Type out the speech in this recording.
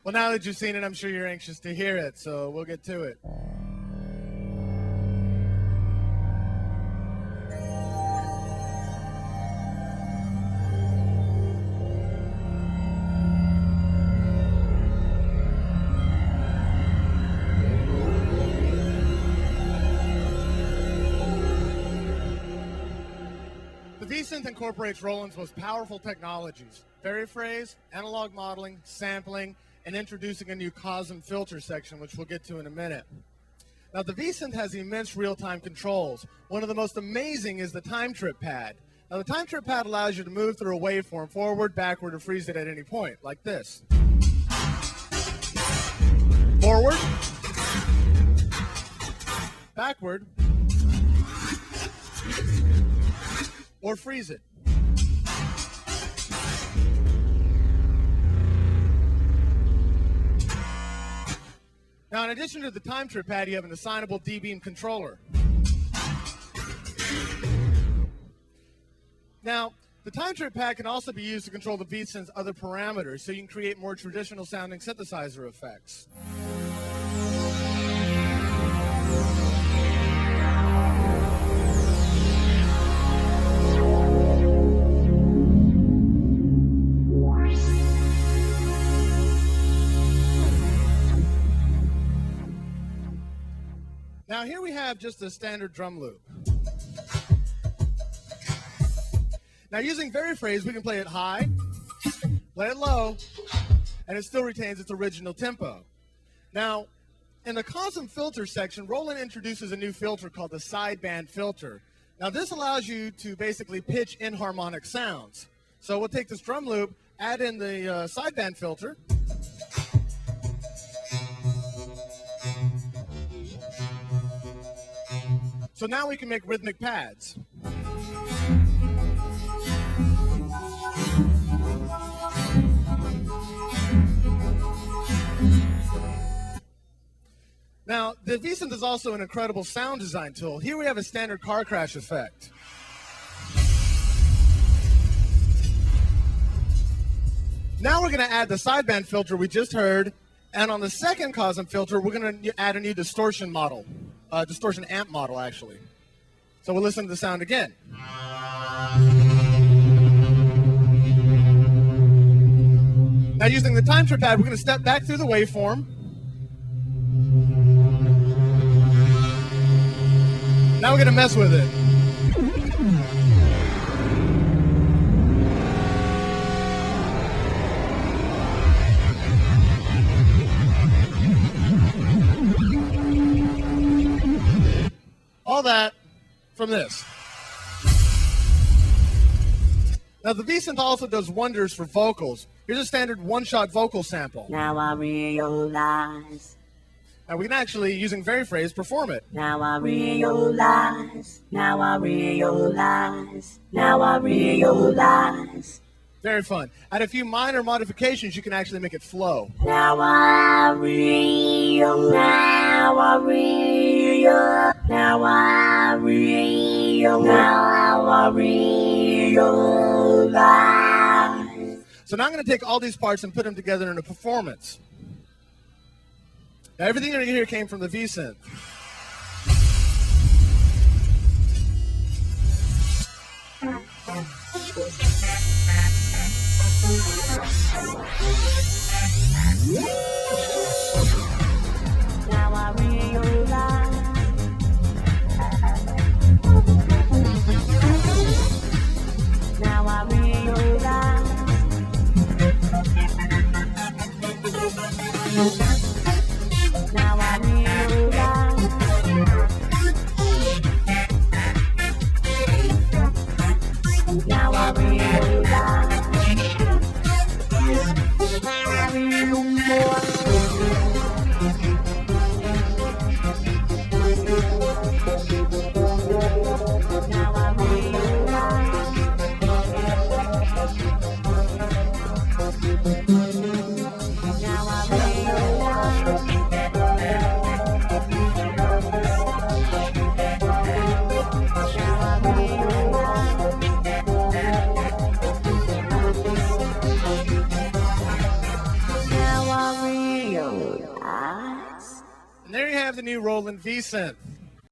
Well, now that you've seen it, I'm sure you're anxious to hear it, so we'll get to it. The V-Synth incorporates Roland's most powerful technologies: variphrase, analog modeling, sampling, and introducing a new cosm filter section, which we'll get to in a minute. Now, the V-Synth has immense real-time controls. One of the most amazing is the time trip pad. Now, the time trip pad allows you to move through a waveform forward, backward, or freeze it at any point, like this. Forward, backward, or freeze it. Now, in addition to the time trip pad, you have an assignable D-beam controller. Now, the time trip pad can also be used to control the V-Synth's other parameters, so you can create more traditional sounding synthesizer effects. Now here we have just a standard drum loop. Now using variphrase, we can play it high, play it low, and it still retains its original tempo. Now, in the cosm filter section, Roland introduces a new filter called the sideband filter. Now this allows you to basically pitch inharmonic sounds. So we'll take this drum loop, add in the sideband filter, so now we can make rhythmic pads. Now, the V-Synth is also an incredible sound design tool. Here we have a standard car crash effect. Now we're going to add the sideband filter we just heard, and on the second cosm filter, we're going to add a new distortion model. Distortion amp model, actually. So we'll listen to the sound again. Now using the time trip pad, we're going to step back through the waveform. Now we're going to mess with it. All that from this. Now the V-Synth also does wonders for vocals. Here's a standard one-shot vocal sample. Now I realize. Now we can actually, using variphrase, perform it. Now I realize. Now I realize. Now I realize. Very fun. Add a few minor modifications, you can actually make it flow. Now I realize. Now I realize. Now I realize. Now I realize. So now I'm going to take all these parts and put them together in a performance. Now everything you're going to hear came from the V-Synth. Now I realize. Now I realize. Now I realize. Now I realize. Now I realize. And there you have the new Roland V-Synth.